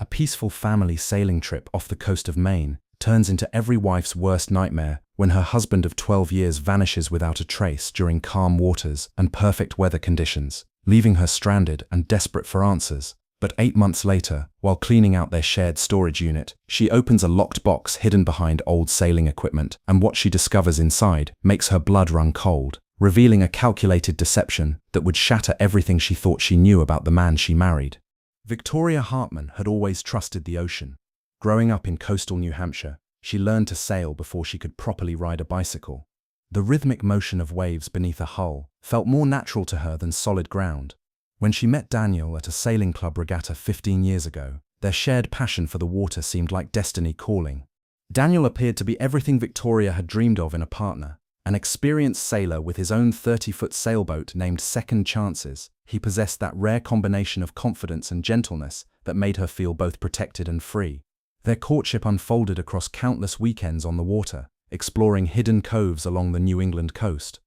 A peaceful family sailing trip off the coast of Maine turns into every wife's worst nightmare when her husband of 12 years vanishes without a trace during calm waters and perfect weather conditions, leaving her stranded and desperate for answers. But 8 months later, while cleaning out their shared storage unit, she opens a locked box hidden behind old sailing equipment, and what she discovers inside makes her blood run cold, revealing a calculated deception that would shatter everything she thought she knew about the man she married. Victoria Hartman had always trusted the ocean. Growing up in coastal New Hampshire, she learned to sail before she could properly ride a bicycle. The rhythmic motion of waves beneath a hull felt more natural to her than solid ground. When she met Daniel at a sailing club regatta 15 years ago, their shared passion for the water seemed like destiny calling. Daniel appeared to be everything Victoria had dreamed of in a partner. An experienced sailor with his own 30-foot sailboat named Second Chances, he possessed that rare combination of confidence and gentleness that made her feel both protected and free. Their courtship unfolded across countless weekends on the water, exploring hidden coves along the New England coast.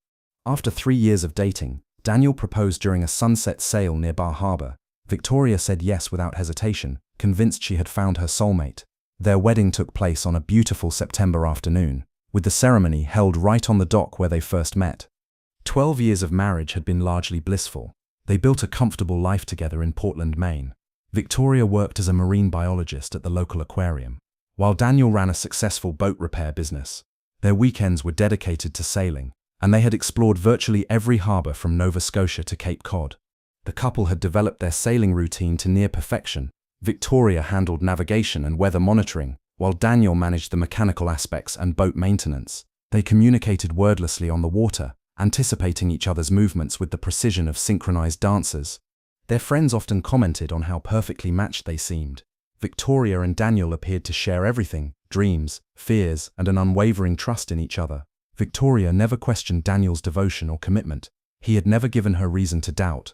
After 3 years of dating, Daniel proposed during a sunset sail near Bar Harbor. Victoria said yes without hesitation, convinced she had found her soulmate. Their wedding took place on a beautiful September afternoon, with the ceremony held right on the dock where they first met. 12 years of marriage had been largely blissful. They built a comfortable life together in Portland, Maine. Victoria worked as a marine biologist at the local aquarium, while Daniel ran a successful boat repair business. Their weekends were dedicated to sailing, and they had explored virtually every harbor from Nova Scotia to Cape Cod. The couple had developed their sailing routine to near perfection. Victoria handled navigation and weather monitoring, while Daniel managed the mechanical aspects and boat maintenance. They communicated wordlessly on the water, anticipating each other's movements with the precision of synchronized dancers. Their friends often commented on how perfectly matched they seemed. Victoria and Daniel appeared to share everything: dreams, fears, and an unwavering trust in each other. Victoria never questioned Daniel's devotion or commitment. He had never given her reason to doubt.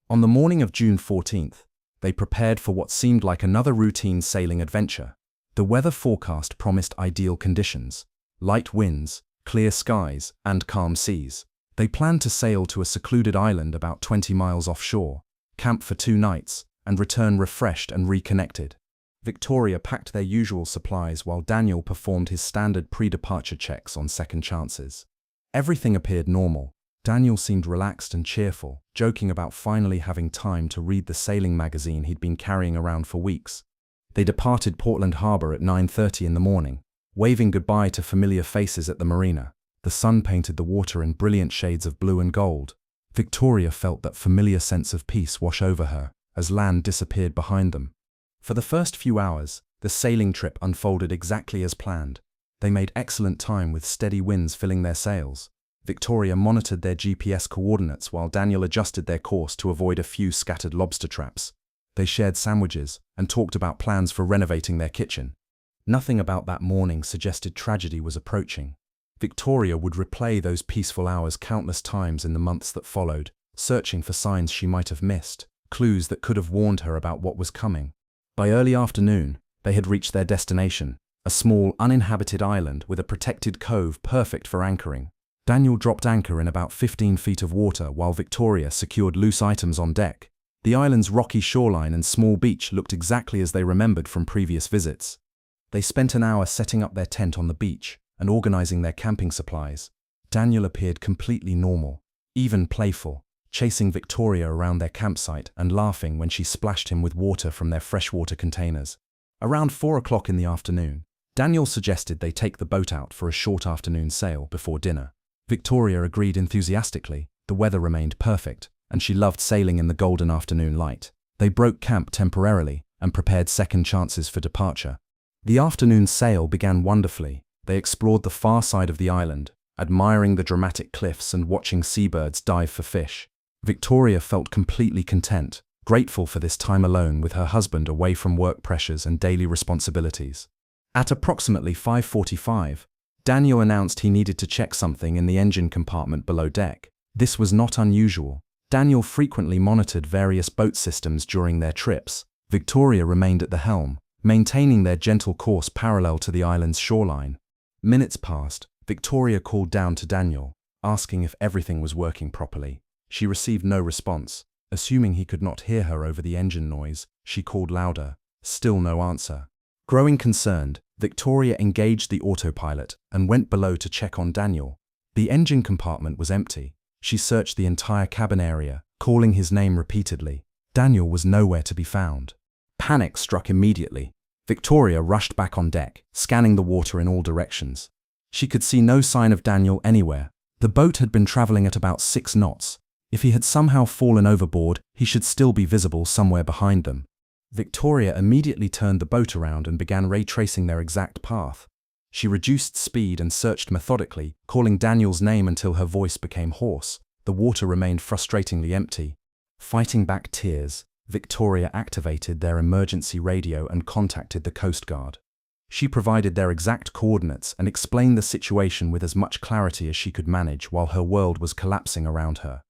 On the morning of June 14th, they prepared for what seemed like another routine sailing adventure. The weather forecast promised ideal conditions: light winds, clear skies, and calm seas. They planned to sail to a secluded island about 20 miles offshore, camp for 2 nights, and return refreshed and reconnected. Victoria packed their usual supplies while Daniel performed his standard pre-departure checks on Second Chances. Everything appeared normal. Daniel seemed relaxed and cheerful, joking about finally having time to read the sailing magazine he'd been carrying around for weeks. They departed Portland Harbor at 9:30 in the morning, waving goodbye to familiar faces at the marina. The sun painted the water in brilliant shades of blue and gold. Victoria felt that familiar sense of peace wash over her as land disappeared behind them. For the first few hours, the sailing trip unfolded exactly as planned. They made excellent time with steady winds filling their sails. Victoria monitored their GPS coordinates while Daniel adjusted their course to avoid a few scattered lobster traps. They shared sandwiches and talked about plans for renovating their kitchen. Nothing about that morning suggested tragedy was approaching. Victoria would replay those peaceful hours countless times in the months that followed, searching for signs she might have missed, clues that could have warned her about what was coming. By early afternoon, they had reached their destination, a small, uninhabited island with a protected cove perfect for anchoring. Daniel dropped anchor in about 15 feet of water while Victoria secured loose items on deck. The island's rocky shoreline and small beach looked exactly as they remembered from previous visits. They spent an hour setting up their tent on the beach and organizing their camping supplies. Daniel appeared completely normal, even playful, chasing Victoria around their campsite and laughing when she splashed him with water from their freshwater containers. Around 4 o'clock in the afternoon, Daniel suggested they take the boat out for a short afternoon sail before dinner. Victoria agreed enthusiastically. The weather remained perfect, and she loved sailing in the golden afternoon light. They broke camp temporarily and prepared Second Chances for departure. The afternoon sail began wonderfully. They explored the far side of the island, admiring the dramatic cliffs and watching seabirds dive for fish. Victoria felt completely content, grateful for this time alone with her husband away from work pressures and daily responsibilities. At approximately 5:45, Daniel announced he needed to check something in the engine compartment below deck. This was not unusual. Daniel frequently monitored various boat systems during their trips. Victoria remained at the helm, maintaining their gentle course parallel to the island's shoreline. Minutes passed. Victoria called down to Daniel, asking if everything was working properly. She received no response. Assuming he could not hear her over the engine noise, she called louder. Still no answer. Growing concerned, Victoria engaged the autopilot and went below to check on Daniel. The engine compartment was empty. She searched the entire cabin area, calling his name repeatedly. Daniel was nowhere to be found. Panic struck immediately. Victoria rushed back on deck, scanning the water in all directions. She could see no sign of Daniel anywhere. The boat had been traveling at about 6 knots. If he had somehow fallen overboard, he should still be visible somewhere behind them. Victoria immediately turned the boat around and began retracing their exact path. She reduced speed and searched methodically, calling Daniel's name until her voice became hoarse. The water remained frustratingly empty. Fighting back tears, Victoria activated their emergency radio and contacted the Coast Guard. She provided their exact coordinates and explained the situation with as much clarity as she could manage while her world was collapsing around her.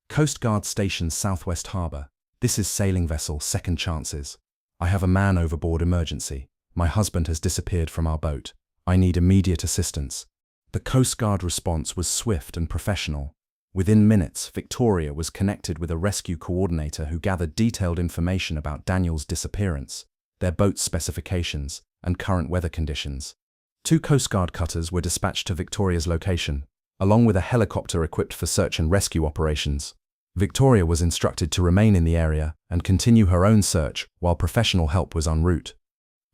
Coast Guard Station, Southwest Harbor. This is sailing vessel Second Chances. I have a man overboard emergency. My husband has disappeared from our boat. I need immediate assistance. The Coast Guard response was swift and professional. Within minutes, Victoria was connected with a rescue coordinator who gathered detailed information about Daniel's disappearance, their boat's specifications, and current weather conditions. 2 Coast Guard cutters were dispatched to Victoria's location, along with a helicopter equipped for search and rescue operations. Victoria was instructed to remain in the area and continue her own search while professional help was en route.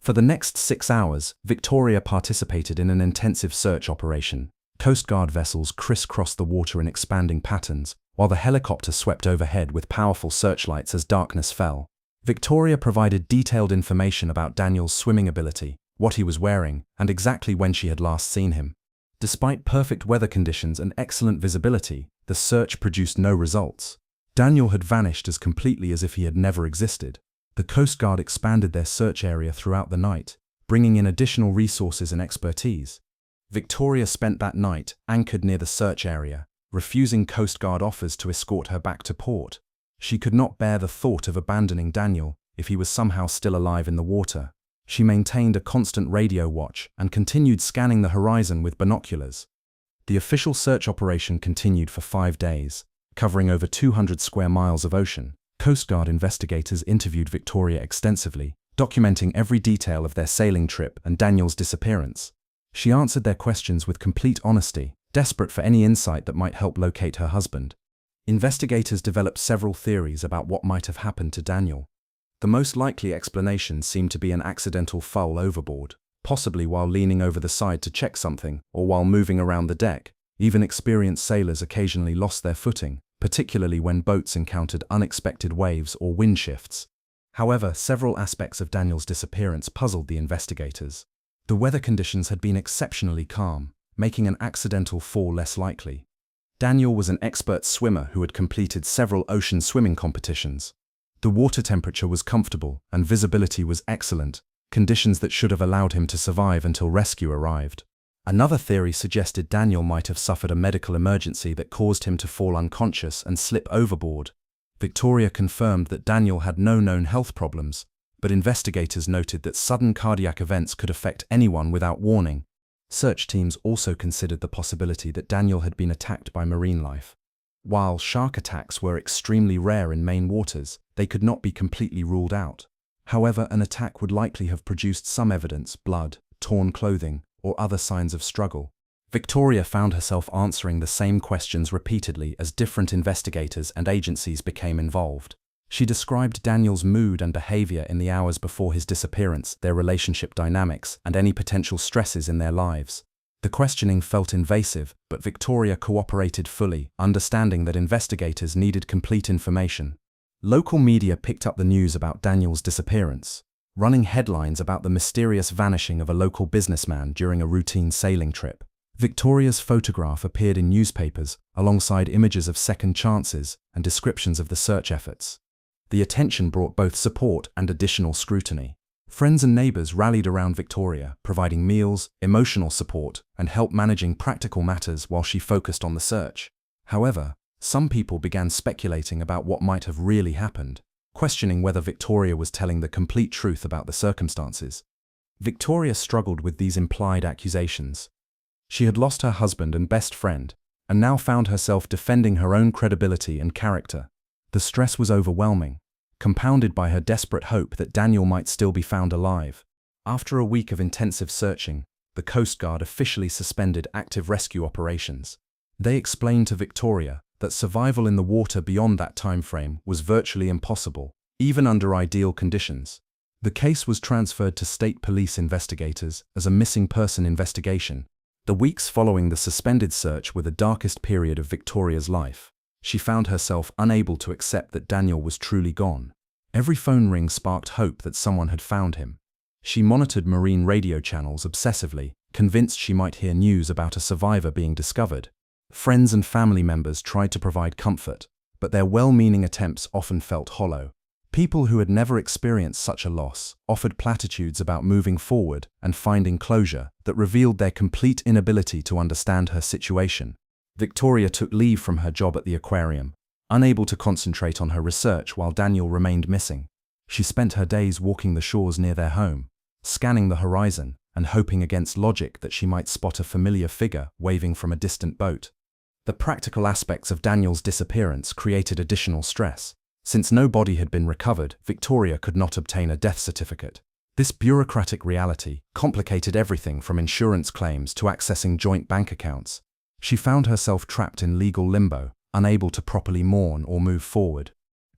For the next 6 hours, Victoria participated in an intensive search operation. Coast Guard vessels crisscrossed the water in expanding patterns, while the helicopter swept overhead with powerful searchlights as darkness fell. Victoria provided detailed information about Daniel's swimming ability, what he was wearing, and exactly when she had last seen him. Despite perfect weather conditions and excellent visibility, the search produced no results. Daniel had vanished as completely as if he had never existed. The Coast Guard expanded their search area throughout the night, bringing in additional resources and expertise. Victoria spent that night anchored near the search area, refusing Coast Guard offers to escort her back to port. She could not bear the thought of abandoning Daniel if he was somehow still alive in the water. She maintained a constant radio watch and continued scanning the horizon with binoculars. The official search operation continued for 5 days, covering over 200 square miles of ocean. Coast Guard investigators interviewed Victoria extensively, documenting every detail of their sailing trip and Daniel's disappearance. She answered their questions with complete honesty, desperate for any insight that might help locate her husband. Investigators developed several theories about what might have happened to Daniel. The most likely explanation seemed to be an accidental fall overboard, possibly while leaning over the side to check something or while moving around the deck. Even experienced sailors occasionally lost their footing, particularly when boats encountered unexpected waves or wind shifts. However, several aspects of Daniel's disappearance puzzled the investigators. The weather conditions had been exceptionally calm, making an accidental fall less likely. Daniel was an expert swimmer who had completed several ocean swimming competitions. The water temperature was comfortable and visibility was excellent, conditions that should have allowed him to survive until rescue arrived. Another theory suggested Daniel might have suffered a medical emergency that caused him to fall unconscious and slip overboard. Victoria confirmed that Daniel had no known health problems, but investigators noted that sudden cardiac events could affect anyone without warning. Search teams also considered the possibility that Daniel had been attacked by marine life. While shark attacks were extremely rare in Maine waters, they could not be completely ruled out. However, an attack would likely have produced some evidence, blood, torn clothing, or other signs of struggle. Victoria found herself answering the same questions repeatedly as different investigators and agencies became involved. She described Daniel's mood and behavior in the hours before his disappearance, their relationship dynamics, and any potential stresses in their lives. The questioning felt invasive, but Victoria cooperated fully, understanding that investigators needed complete information. Local media picked up the news about Daniel's disappearance, running headlines about the mysterious vanishing of a local businessman during a routine sailing trip. Victoria's photograph appeared in newspapers, alongside images of second chances and descriptions of the search efforts. The attention brought both support and additional scrutiny. Friends and neighbors rallied around Victoria, providing meals, emotional support, and help managing practical matters while she focused on the search. However, some people began speculating about what might have really happened, questioning whether Victoria was telling the complete truth about the circumstances. Victoria struggled with these implied accusations. She had lost her husband and best friend, and now found herself defending her own credibility and character. The stress was overwhelming. compounded by her desperate hope that Daniel might still be found alive. After a week of intensive searching, the Coast Guard officially suspended active rescue operations. They explained to Victoria that survival in the water beyond that time frame was virtually impossible, even under ideal conditions. The case was transferred to state police investigators as a missing person investigation. The weeks following the suspended search were the darkest period of Victoria's life. She found herself unable to accept that Daniel was truly gone. Every phone ring sparked hope that someone had found him. She monitored marine radio channels obsessively, convinced she might hear news about a survivor being discovered. Friends and family members tried to provide comfort, but their well-meaning attempts often felt hollow. People who had never experienced such a loss offered platitudes about moving forward and finding closure that revealed their complete inability to understand her situation. Victoria took leave from her job at the aquarium, unable to concentrate on her research while Daniel remained missing. She spent her days walking the shores near their home, scanning the horizon and hoping against logic that she might spot a familiar figure waving from a distant boat. The practical aspects of Daniel's disappearance created additional stress. Since no body had been recovered, Victoria could not obtain a death certificate. This bureaucratic reality complicated everything from insurance claims to accessing joint bank accounts. She found herself trapped in legal limbo, unable to properly mourn or move forward.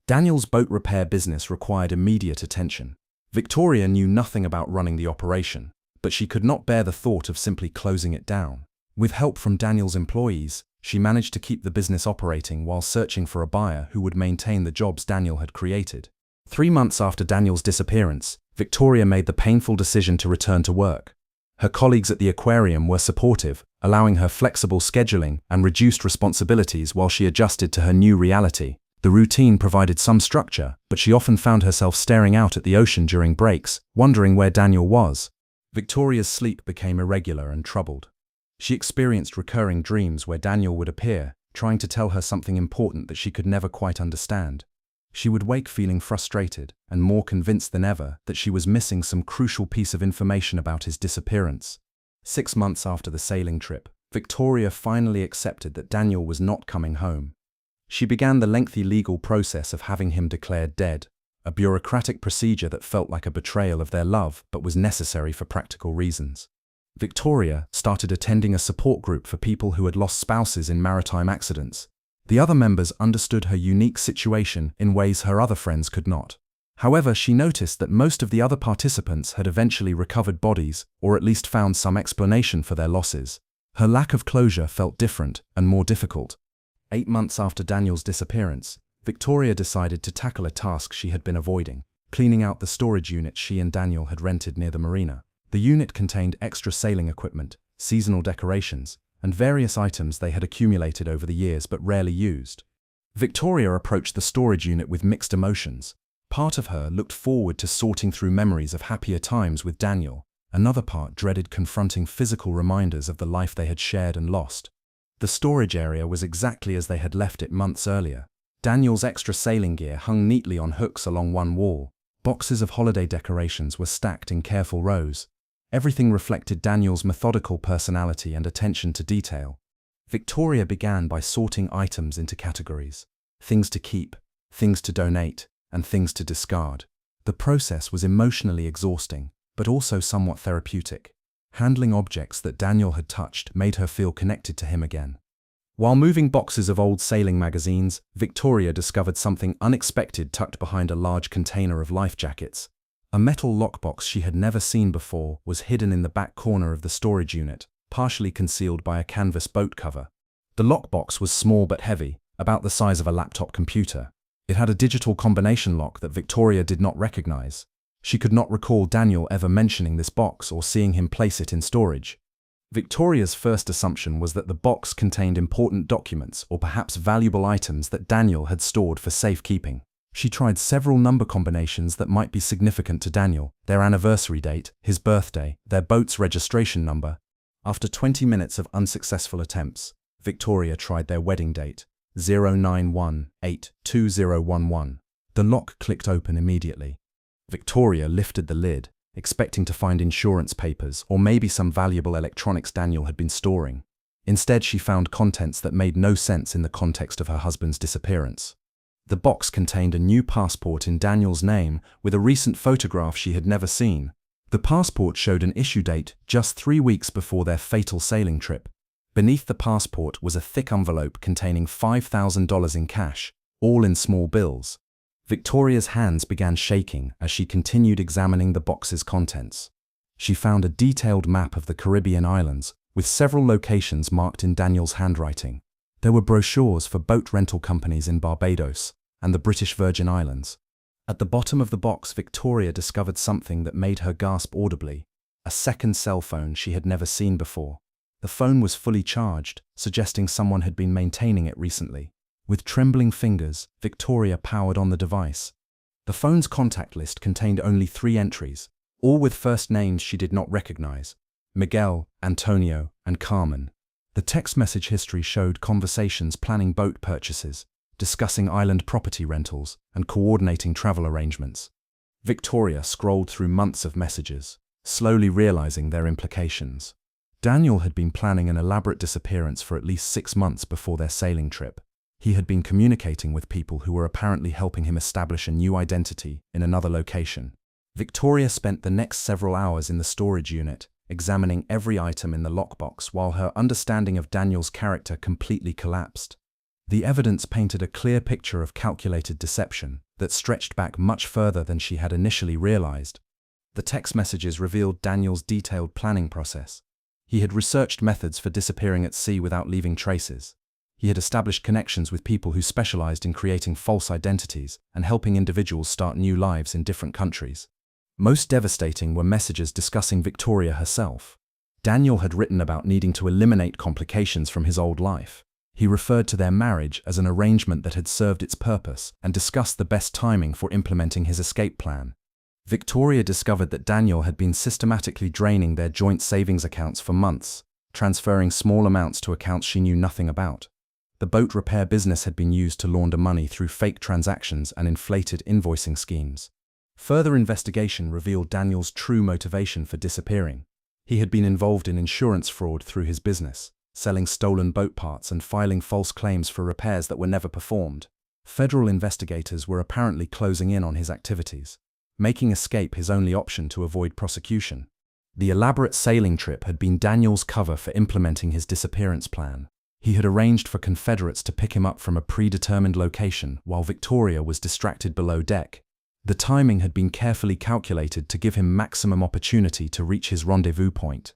Daniel's boat repair business required immediate attention. Victoria knew nothing about running the operation, but she could not bear the thought of simply closing it down. With help from Daniel's employees, she managed to keep the business operating while searching for a buyer who would maintain the jobs Daniel had created. 3 months after Daniel's disappearance, Victoria made the painful decision to return to work. Her colleagues at the aquarium were supportive, allowing her flexible scheduling and reduced responsibilities while she adjusted to her new reality. The routine provided some structure, but she often found herself staring out at the ocean during breaks, wondering where Daniel was. Victoria's sleep became irregular and troubled. She experienced recurring dreams where Daniel would appear, trying to tell her something important that she could never quite understand. She would wake feeling frustrated and more convinced than ever that she was missing some crucial piece of information about his disappearance. 6 months after the sailing trip, Victoria finally accepted that Daniel was not coming home. She began the lengthy legal process of having him declared dead, a bureaucratic procedure that felt like a betrayal of their love but was necessary for practical reasons. Victoria started attending a support group for people who had lost spouses in maritime accidents. The other members understood her unique situation in ways her other friends could not. However, she noticed that most of the other participants had eventually recovered bodies or at least found some explanation for their losses. Her lack of closure felt different and more difficult. 8 months after Daniel's disappearance, Victoria decided to tackle a task she had been avoiding, cleaning out the storage unit she and Daniel had rented near the marina. The unit contained extra sailing equipment, seasonal decorations, and various items they had accumulated over the years but rarely used. Victoria approached the storage unit with mixed emotions. Part of her looked forward to sorting through memories of happier times with Daniel. Another part dreaded confronting physical reminders of the life they had shared and lost. The storage area was exactly as they had left it months earlier. Daniel's extra sailing gear hung neatly on hooks along one wall. Boxes of holiday decorations were stacked in careful rows. Everything reflected Daniel's methodical personality and attention to detail. Victoria began by sorting items into categories: things to keep, things to donate, and things to discard. The process was emotionally exhausting, but also somewhat therapeutic. Handling objects that Daniel had touched made her feel connected to him again. While moving boxes of old sailing magazines, Victoria discovered something unexpected tucked behind a large container of life jackets. A metal lockbox she had never seen before was hidden in the back corner of the storage unit, partially concealed by a canvas boat cover. The lockbox was small but heavy, about the size of a laptop computer. It had a digital combination lock that Victoria did not recognize. She could not recall Daniel ever mentioning this box or seeing him place it in storage. Victoria's first assumption was that the box contained important documents or perhaps valuable items that Daniel had stored for safekeeping. She tried several number combinations that might be significant to Daniel: their anniversary date, his birthday, their boat's registration number. After 20 minutes of unsuccessful attempts, Victoria tried their wedding date, 09182011. The lock clicked open immediately. Victoria lifted the lid, expecting to find insurance papers or maybe some valuable electronics Daniel had been storing. Instead, she found contents that made no sense in the context of her husband's disappearance. The box contained a new passport in Daniel's name with a recent photograph she had never seen. The passport showed an issue date just 3 weeks before their fatal sailing trip. Beneath the passport was a thick envelope containing $5,000 in cash, all in small bills. Victoria's hands began shaking as she continued examining the box's contents. She found a detailed map of the Caribbean islands, with several locations marked in Daniel's handwriting. There were brochures for boat rental companies in Barbados and the British Virgin Islands. At the bottom of the box, Victoria discovered something that made her gasp audibly: a second cell phone she had never seen before. The phone was fully charged, suggesting someone had been maintaining it recently. With trembling fingers, Victoria powered on the device. The phone's contact list contained only 3 entries, all with first names she did not recognize: Miguel, Antonio, and Carmen. The text message history showed conversations planning boat purchases, discussing island property rentals, and coordinating travel arrangements. Victoria scrolled through months of messages, slowly realizing their implications. Daniel had been planning an elaborate disappearance for at least 6 months before their sailing trip. He had been communicating with people who were apparently helping him establish a new identity in another location. Victoria spent the next several hours in the storage unit, examining every item in the lockbox while her understanding of Daniel's character completely collapsed. The evidence painted a clear picture of calculated deception that stretched back much further than she had initially realized. The text messages revealed Daniel's detailed planning process. He had researched methods for disappearing at sea without leaving traces. He had established connections with people who specialized in creating false identities and helping individuals start new lives in different countries. Most devastating were messages discussing Victoria herself. Daniel had written about needing to eliminate complications from his old life. He referred to their marriage as an arrangement that had served its purpose and discussed the best timing for implementing his escape plan. Victoria discovered that Daniel had been systematically draining their joint savings accounts for months, transferring small amounts to accounts she knew nothing about. The boat repair business had been used to launder money through fake transactions and inflated invoicing schemes. Further investigation revealed Daniel's true motivation for disappearing. He had been involved in insurance fraud through his business, selling stolen boat parts and filing false claims for repairs that were never performed. Federal investigators were apparently closing in on his activities, making escape his only option to avoid prosecution. The elaborate sailing trip had been Daniel's cover for implementing his disappearance plan. He had arranged for Confederates to pick him up from a predetermined location while Victoria was distracted below deck. The timing had been carefully calculated to give him maximum opportunity to reach his rendezvous point.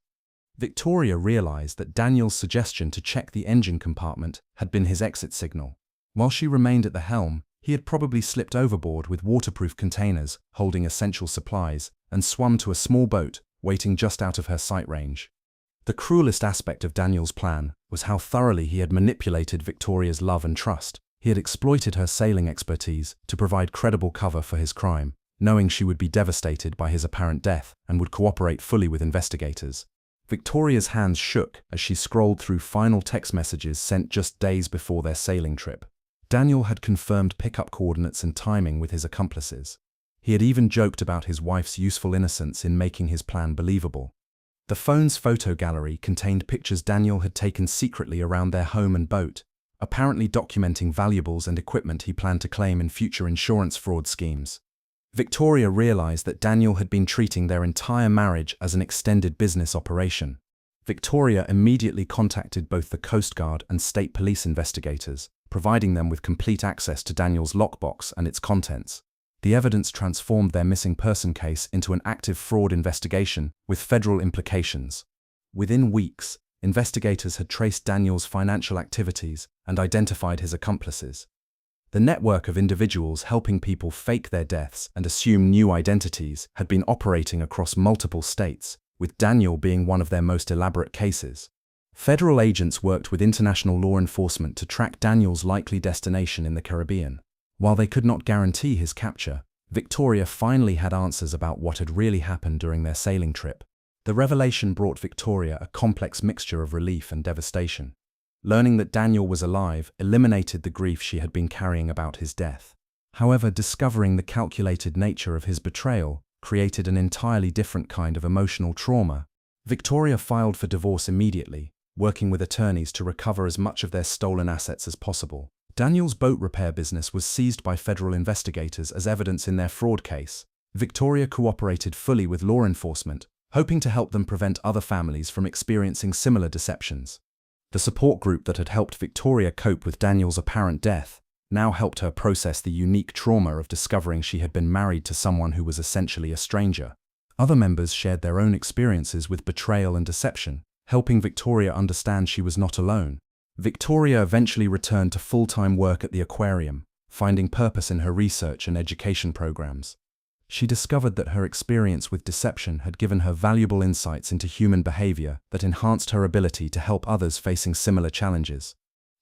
Victoria realized that Daniel's suggestion to check the engine compartment had been his exit signal. While she remained at the helm, he had probably slipped overboard with waterproof containers holding essential supplies and swum to a small boat waiting just out of her sight range. The cruelest aspect of Daniel's plan was how thoroughly he had manipulated Victoria's love and trust. He had exploited her sailing expertise to provide credible cover for his crime, knowing she would be devastated by his apparent death and would cooperate fully with investigators. Victoria's hands shook as she scrolled through final text messages sent just days before their sailing trip. Daniel had confirmed pickup coordinates and timing with his accomplices. He had even joked about his wife's useful innocence in making his plan believable. The phone's photo gallery contained pictures Daniel had taken secretly around their home and boat, apparently documenting valuables and equipment he planned to claim in future insurance fraud schemes. Victoria realized that Daniel had been treating their entire marriage as an extended business operation. Victoria immediately contacted both the Coast Guard and state police investigators, providing them with complete access to Daniel's lockbox and its contents. The evidence transformed their missing person case into an active fraud investigation with federal implications. Within weeks, investigators had traced Daniel's financial activities and identified his accomplices. The network of individuals helping people fake their deaths and assume new identities had been operating across multiple states, with Daniel being one of their most elaborate cases. Federal agents worked with international law enforcement to track Daniel's likely destination in the Caribbean. While they could not guarantee his capture, Victoria finally had answers about what had really happened during their sailing trip. The revelation brought Victoria a complex mixture of relief and devastation. Learning that Daniel was alive eliminated the grief she had been carrying about his death. However, discovering the calculated nature of his betrayal created an entirely different kind of emotional trauma. Victoria filed for divorce immediately, working with attorneys to recover as much of their stolen assets as possible. Daniel's boat repair business was seized by federal investigators as evidence in their fraud case. Victoria cooperated fully with law enforcement, hoping to help them prevent other families from experiencing similar deceptions. The support group that had helped Victoria cope with Daniel's apparent death now helped her process the unique trauma of discovering she had been married to someone who was essentially a stranger. Other members shared their own experiences with betrayal and deception, helping Victoria understand she was not alone. Victoria eventually returned to full-time work at the aquarium, finding purpose in her research and education programs. She discovered that her experience with deception had given her valuable insights into human behavior that enhanced her ability to help others facing similar challenges.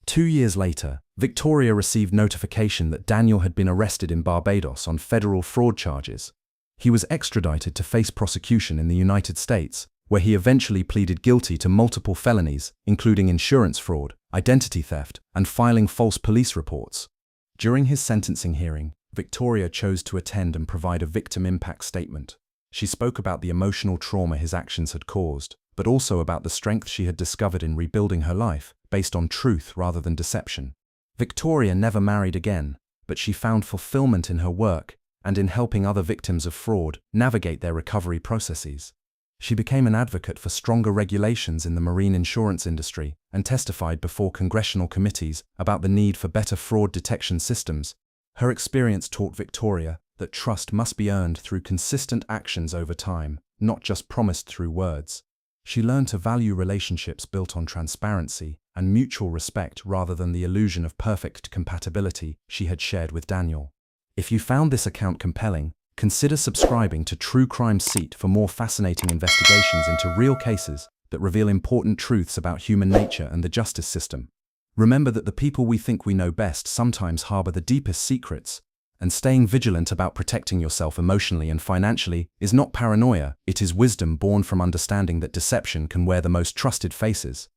2 years later, Victoria received notification that Daniel had been arrested in Barbados on federal fraud charges. He was extradited to face prosecution in the United States, where he eventually pleaded guilty to multiple felonies, including insurance fraud, identity theft, and filing false police reports. During his sentencing hearing, Victoria chose to attend and provide a victim impact statement. She spoke about the emotional trauma his actions had caused, but also about the strength she had discovered in rebuilding her life, based on truth rather than deception. Victoria never married again, but she found fulfillment in her work and in helping other victims of fraud navigate their recovery processes. She became an advocate for stronger regulations in the marine insurance industry and testified before congressional committees about the need for better fraud detection systems. Her experience taught Victoria that trust must be earned through consistent actions over time, not just promised through words. She learned to value relationships built on transparency and mutual respect rather than the illusion of perfect compatibility she had shared with Daniel. If you found this account compelling, consider subscribing to True Crime Seat for more fascinating investigations into real cases that reveal important truths about human nature and the justice system. Remember that the people we think we know best sometimes harbor the deepest secrets, and staying vigilant about protecting yourself emotionally and financially is not paranoia, it is wisdom born from understanding that deception can wear the most trusted faces.